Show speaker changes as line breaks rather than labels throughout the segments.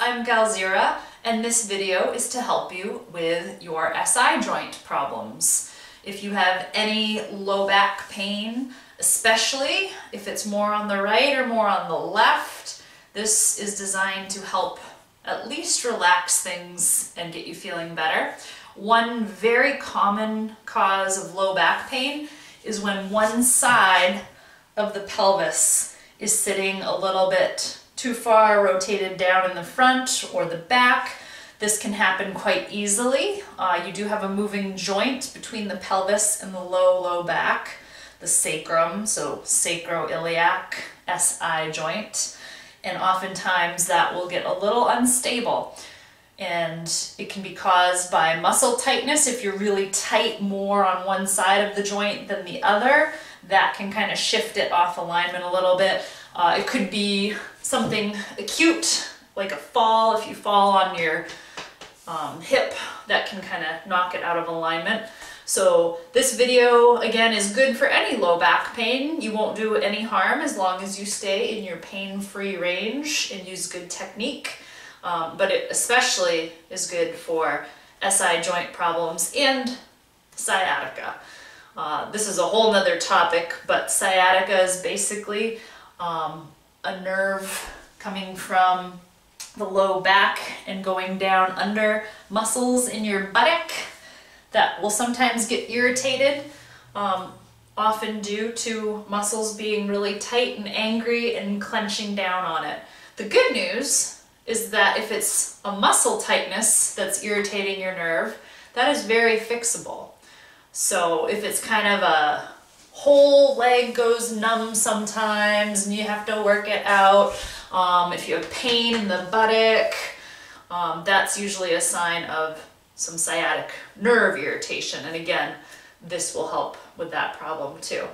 I'm Galzeerah, and this video is to help you with your SI joint problems. If you have any low back pain, especially if it's more on the right or more on the left, this is designed to help at least relax things and get you feeling better. One very common cause of low back pain is when one side of the pelvis is sitting a little bit too far rotated down in the front or the back. This can happen quite easily. You do have a moving joint between the pelvis and the low back, the sacrum, so sacroiliac, SI joint, and oftentimes that will get a little unstable. And it can be caused by muscle tightness. If you're really tight more on one side of the joint than the other, that can kind of shift it off alignment a little bit. It could be something acute, like a fall. If you fall on your hip, that can kind of knock it out of alignment. So this video, again, is good for any low back pain. You won't do any harm as long as you stay in your pain-free range and use good technique. But it especially is good for SI joint problems and sciatica. This is a whole nother topic, but sciatica is basically a nerve coming from the low back and going down under muscles in your buttock that will sometimes get irritated, often due to muscles being really tight and angry and clenching down on it. The good news is that if it's a muscle tightness that's irritating your nerve, that is very fixable. So if it's kind of a whole leg goes numb sometimes and you have to work it out, if you have pain in the buttock, that's usually a sign of some sciatic nerve irritation. And again, this will help with that problem too.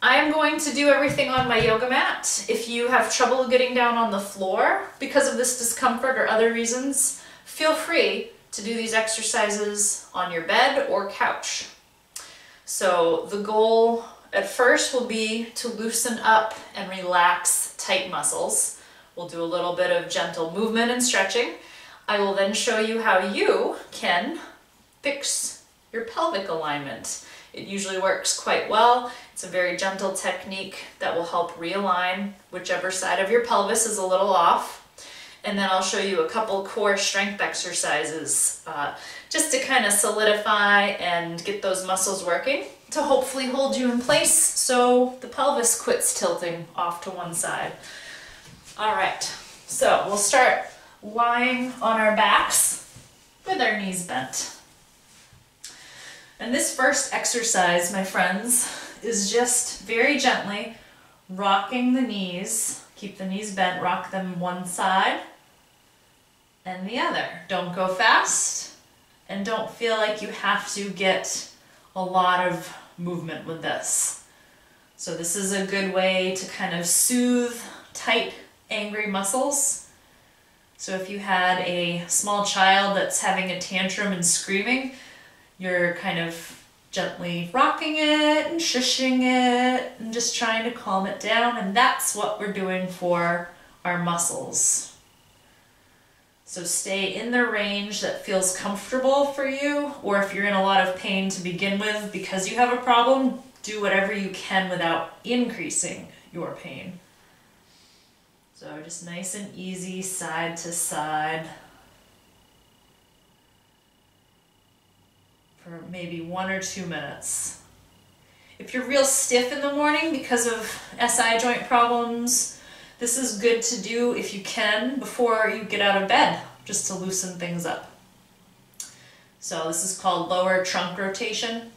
I'm going to do everything on my yoga mat. If you have trouble getting down on the floor because of this discomfort or other reasons, feel free to do these exercises on your bed or couch. So the goal at first will be to loosen up and relax tight muscles. We'll do a little bit of gentle movement and stretching. I will then show you how you can fix your pelvic alignment. It usually works quite well. It's a very gentle technique that will help realign whichever side of your pelvis is a little off. And then I'll show you a couple core strength exercises just to kind of solidify and get those muscles working to hopefully hold you in place so the pelvis quits tilting off to one side. All right, so we'll start lying on our backs with our knees bent. And this first exercise, my friends, is just very gently rocking the knees. Keep the knees bent, rock them one side and the other. Don't go fast and don't feel like you have to get a lot of movement with this. So this is a good way to kind of soothe tight, angry muscles. So if you had a small child that's having a tantrum and screaming, you're kind of gently rocking it and shushing it and just trying to calm it down, and that's what we're doing for our muscles. So stay in the range that feels comfortable for you, or if you're in a lot of pain to begin with because you have a problem, do whatever you can without increasing your pain. So just nice and easy, side to side, for maybe 1 or 2 minutes. If you're real stiff in the morning because of SI joint problems, this is good to do if you can before you get out of bed, just to loosen things up. So this is called lower trunk rotation.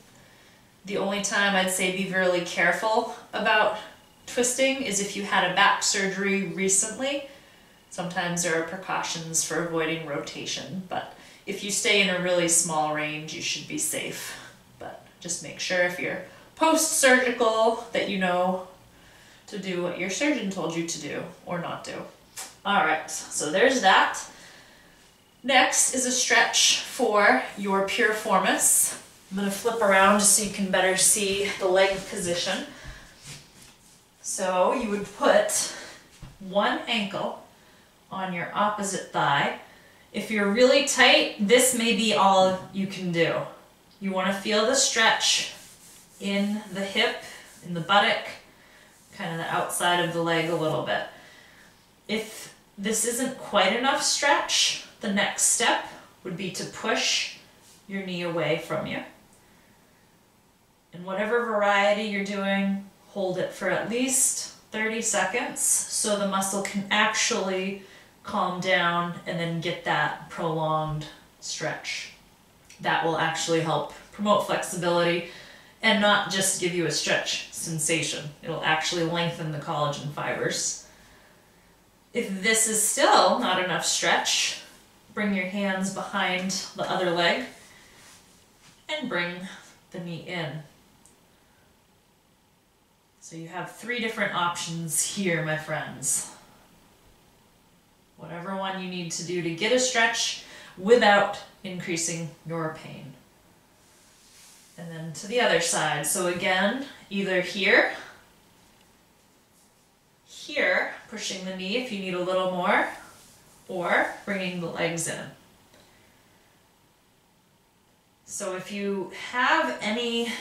The only time I'd say be really careful about twisting is if you had a back surgery recently. Sometimes there are precautions for avoiding rotation, but if you stay in a really small range, you should be safe. But just make sure if you're post-surgical that you know to do what your surgeon told you to do or not do. All right, so there's that. Next is a stretch for your piriformis. I'm going to flip around just so you can better see the leg position. So you would put one ankle on your opposite thigh. If you're really tight, this may be all you can do. You want to feel the stretch in the hip, in the buttock, kind of the outside of the leg a little bit. If this isn't quite enough stretch, the next step would be to push your knee away from you. And whatever variety you're doing, hold it for at least 30 seconds so the muscle can actually calm down and then get that prolonged stretch. That will actually help promote flexibility and not just give you a stretch sensation. It'll actually lengthen the collagen fibers. If this is still not enough stretch, bring your hands behind the other leg and bring the knee in. So you have 3 different options here, my friends. Whatever one you need to do to get a stretch without increasing your pain. And then to the other side. So again, either here, pushing the knee if you need a little more, or bringing the legs in. So if you have any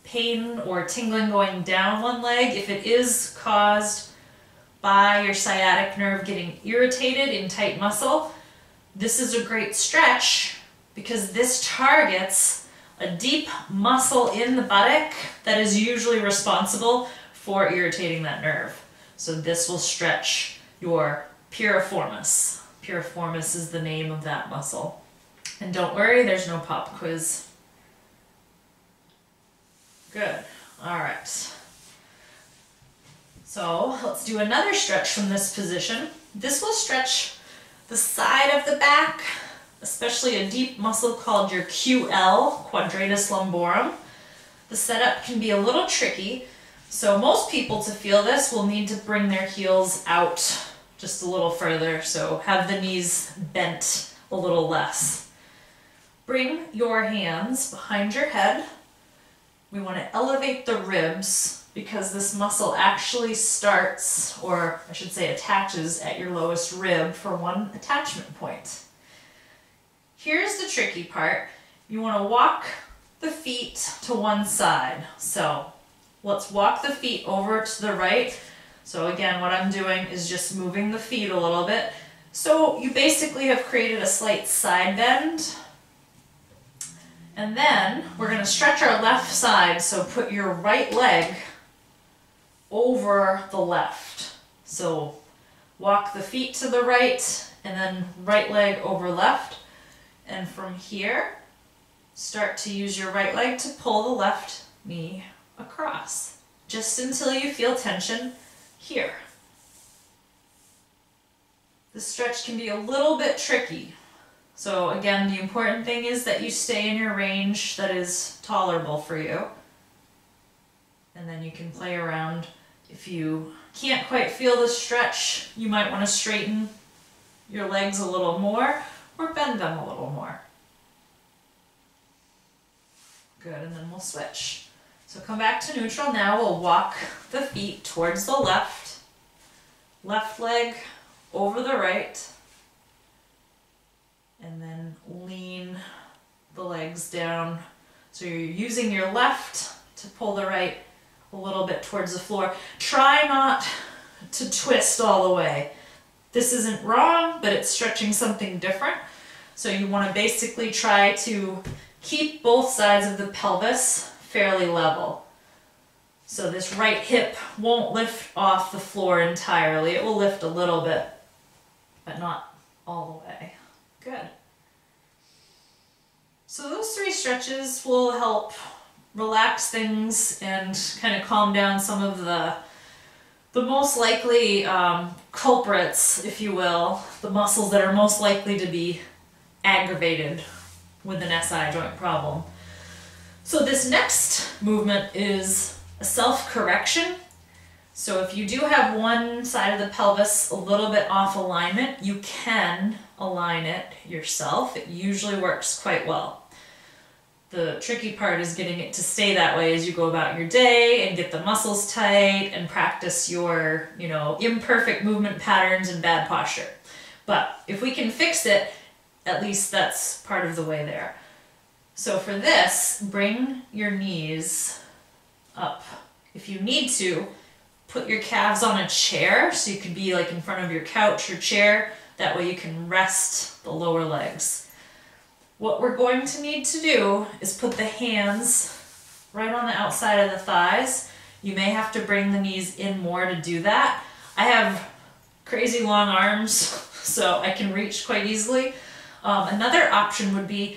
pain or tingling going down one leg, if it is caused by your sciatic nerve getting irritated in tight muscle, this is a great stretch because this targets a deep muscle in the buttock that is usually responsible for irritating that nerve. So this will stretch your piriformis. Piriformis is the name of that muscle. And don't worry, there's no pop quiz. Good. All right. So let's do another stretch from this position. This will stretch the side of the back, especially a deep muscle called your QL, quadratus lumborum. The setup can be a little tricky, so most people to feel this will need to bring their heels out just a little further, so have the knees bent a little less. Bring your hands behind your head. We want to elevate the ribs because this muscle actually starts, or I should say attaches, at your lowest rib for one attachment point. Here's the tricky part. You want to walk the feet to one side. So let's walk the feet over to the right. So again, what I'm doing is just moving the feet a little bit. So you basically have created a slight side bend. And then we're going to stretch our left side. So put your right leg over the left. So walk the feet to the right and then right leg over left. And from here, start to use your right leg to pull the left knee across, just until you feel tension here. This stretch can be a little bit tricky. So again, the important thing is that you stay in your range that is tolerable for you. And then you can play around. If you can't quite feel the stretch, you might want to straighten your legs a little more or bend them a little more. Good, and then we'll switch. So come back to neutral. Now we'll walk the feet towards the left. Left leg over the right. And then lean the legs down. So you're using your left to pull the right a little bit towards the floor. Try not to twist all the way. This isn't wrong, but it's stretching something different. So you want to basically try to keep both sides of the pelvis fairly level. So this right hip won't lift off the floor entirely. It will lift a little bit, but not all the way. Good. So those 3 stretches will help relax things and kind of calm down some of the most likely culprits, if you will, the muscles that are most likely to be aggravated with an SI joint problem. So this next movement is a self-correction. So if you do have one side of the pelvis a little bit off alignment, you can align it yourself. It usually works quite well. The tricky part is getting it to stay that way as you go about your day and get the muscles tight and practice your, imperfect movement patterns and bad posture. But if we can fix it, at least that's part of the way there. So for this, bring your knees up. If you need to, put your calves on a chair, so you could be like in front of your couch or chair. That way you can rest the lower legs. What we're going to need to do is put the hands right on the outside of the thighs. You may have to bring the knees in more to do that. I have crazy long arms, so I can reach quite easily. Another option would be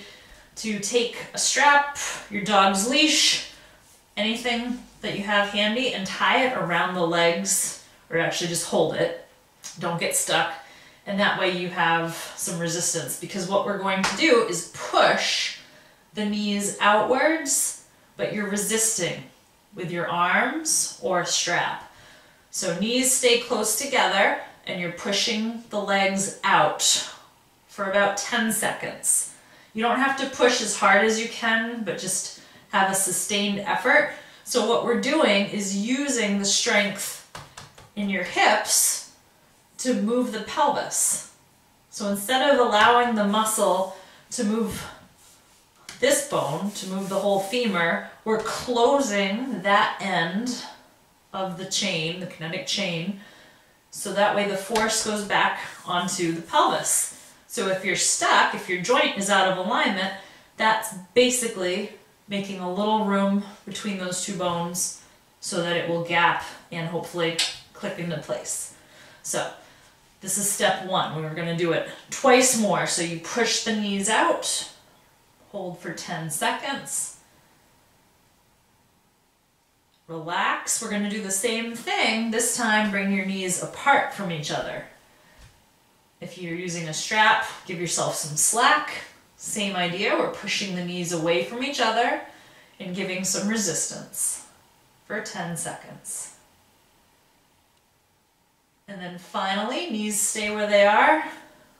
to take a strap, your dog's leash, anything that you have handy, and tie it around the legs, or actually just hold it. Don't get stuck. And that way you have some resistance, because what we're going to do is push the knees outwards, but you're resisting with your arms or a strap. So knees stay close together and you're pushing the legs out for about 10 seconds. You don't have to push as hard as you can, but just have a sustained effort. So what we're doing is using the strength in your hips to move the pelvis. So instead of allowing the muscle to move this bone, to move the whole femur, we're closing that end of the chain, the kinetic chain, so that way the force goes back onto the pelvis. So if you're stuck, if your joint is out of alignment, that's basically making a little room between those two bones so that it will gap and hopefully click into place. So this is step one. We're going to do it twice more. So you push the knees out, hold for 10 seconds, relax. We're going to do the same thing. This time bring your knees apart from each other. If you're using a strap, give yourself some slack. Same idea, we're pushing the knees away from each other and giving some resistance for 10 seconds. And then finally, knees stay where they are.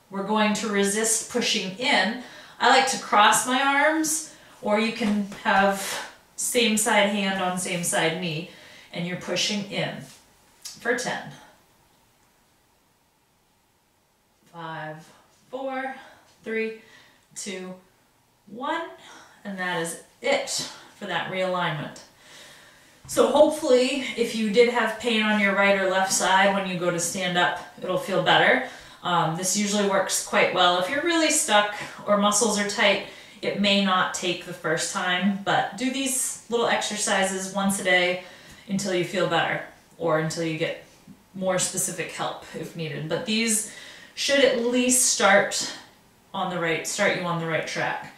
We're going to resist pushing in. I like to cross my arms, or you can have same side hand on same side knee, and you're pushing in for 10. 5, 4, 3, 2, 1, and that is it for that realignment. So hopefully, if you did have pain on your right or left side when you go to stand up, it'll feel better. This usually works quite well. If you're really stuck or muscles are tight, it may not take the first time, but do these little exercises once a day until you feel better, or until you get more specific help if needed. But these should at least start you on the right track.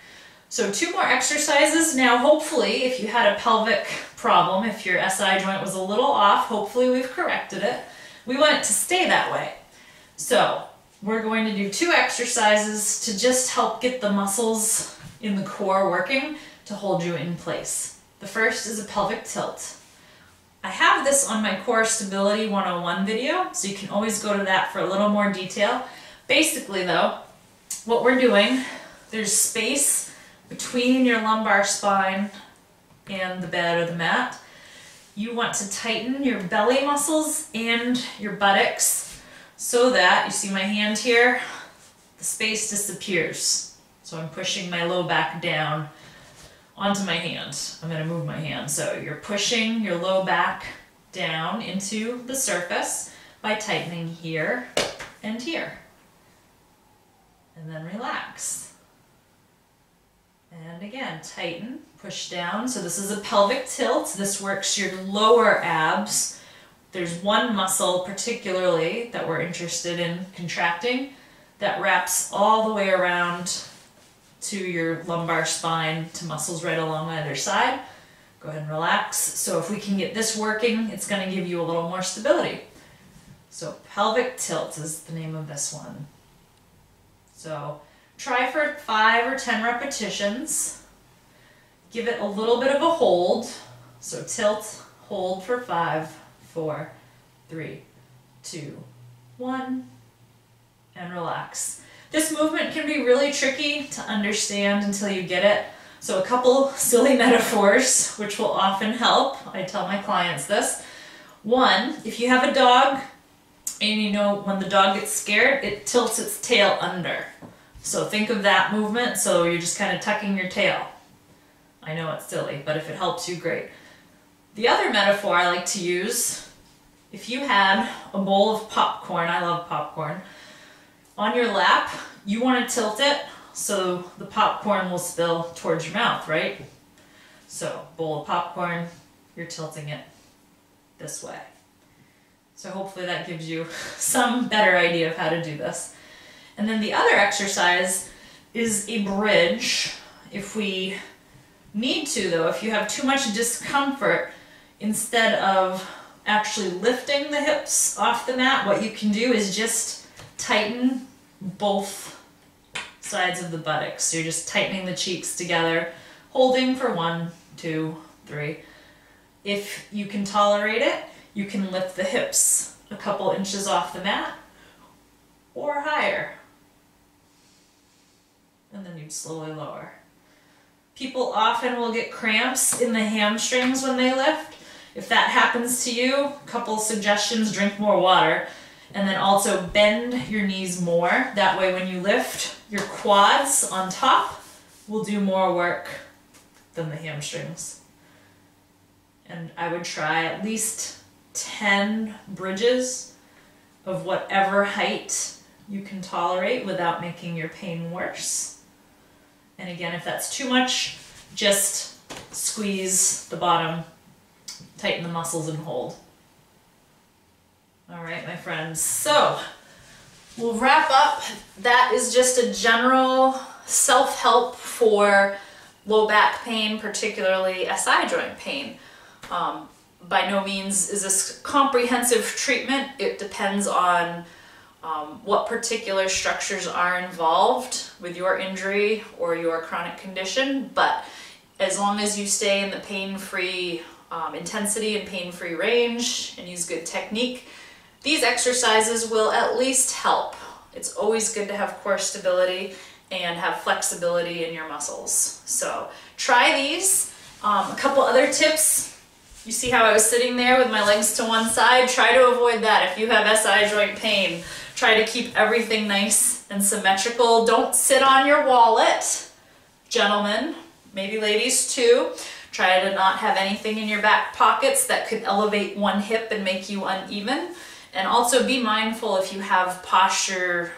So 2 more exercises. Now hopefully, if you had a pelvic problem, if your SI joint was a little off, hopefully we've corrected it. We want it to stay that way. So we're going to do 2 exercises to just help get the muscles in the core working to hold you in place. The first is a pelvic tilt. I have this on my Core Stability 101 video, so you can always go to that for a little more detail. Basically though, what we're doing, there's space between your lumbar spine and the bed or the mat. You want to tighten your belly muscles and your buttocks so that, you see my hand here, the space disappears. So I'm pushing my low back down onto my hand. I'm going to move my hand. So you're pushing your low back down into the surface by tightening here and here. And then relax. And again, tighten, push down. So this is a pelvic tilt. This works your lower abs. There's one muscle particularly that we're interested in contracting that wraps all the way around to your lumbar spine, to muscles right along either side. Go ahead and relax. So if we can get this working, it's going to give you a little more stability. So pelvic tilt is the name of this one. So try for 5 or 10 repetitions. Give it a little bit of a hold. So tilt, hold for 5, 4, 3, 2, 1, and relax. This movement can be really tricky to understand until you get it. So a couple silly metaphors, which will often help. I tell my clients this. One, if you have a dog And you know, when the dog gets scared, it tilts its tail under. So think of that movement, so you're just kind of tucking your tail. I know it's silly, but if it helps you, great. The other metaphor I like to use, if you had a bowl of popcorn, I love popcorn, on your lap, you want to tilt it so the popcorn will spill towards your mouth, right? So, bowl of popcorn, you're tilting it this way. So hopefully that gives you some better idea of how to do this. And then the other exercise is a bridge. If we need to though, if you have too much discomfort, instead of actually lifting the hips off the mat, what you can do is just tighten both sides of the buttocks. So you're just tightening the cheeks together, holding for 1, 2, 3. If you can tolerate it, you can lift the hips a couple inches off the mat or higher. And then you'd slowly lower. People often will get cramps in the hamstrings when they lift. If that happens to you, a couple suggestions: drink more water, and then also bend your knees more. That way when you lift, your quads on top will do more work than the hamstrings. And I would try at least 10 bridges of whatever height you can tolerate without making your pain worse. And again, if that's too much, just squeeze the bottom, tighten the muscles and hold. All right, my friends, so we'll wrap up. That is just a general self-help for low back pain, particularly SI joint pain. By no means is this comprehensive treatment. It depends on what particular structures are involved with your injury or your chronic condition, but as long as you stay in the pain-free intensity and pain-free range and use good technique, these exercises will at least help. It's always good to have core stability and have flexibility in your muscles. So try these. A couple other tips. You see how I was sitting there with my legs to one side? Try to avoid that. If you have SI joint pain, try to keep everything nice and symmetrical. Don't sit on your wallet. Gentlemen, maybe ladies too. Try to not have anything in your back pockets that could elevate one hip and make you uneven. And also be mindful if you have postural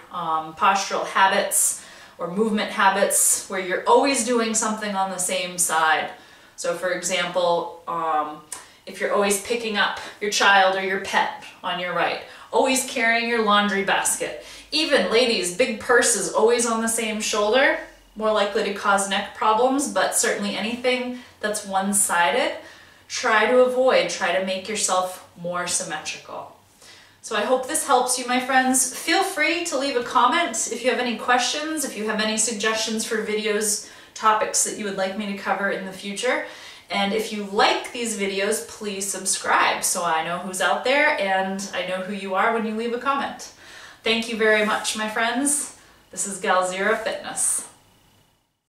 habits or movement habits where you're always doing something on the same side. So for example, if you're always picking up your child or your pet on your right, always carrying your laundry basket. Even ladies, big purses always on the same shoulder, more likely to cause neck problems, but certainly anything that's one-sided, try to avoid, try to make yourself more symmetrical. So I hope this helps you, my friends. Feel free to leave a comment if you have any questions, if you have any suggestions for videos, topics that you would like me to cover in the future. And if you like these videos, please subscribe so I know who's out there and I know who you are when you leave a comment. Thank you very much, my friends. This is Galzeerah Fitness.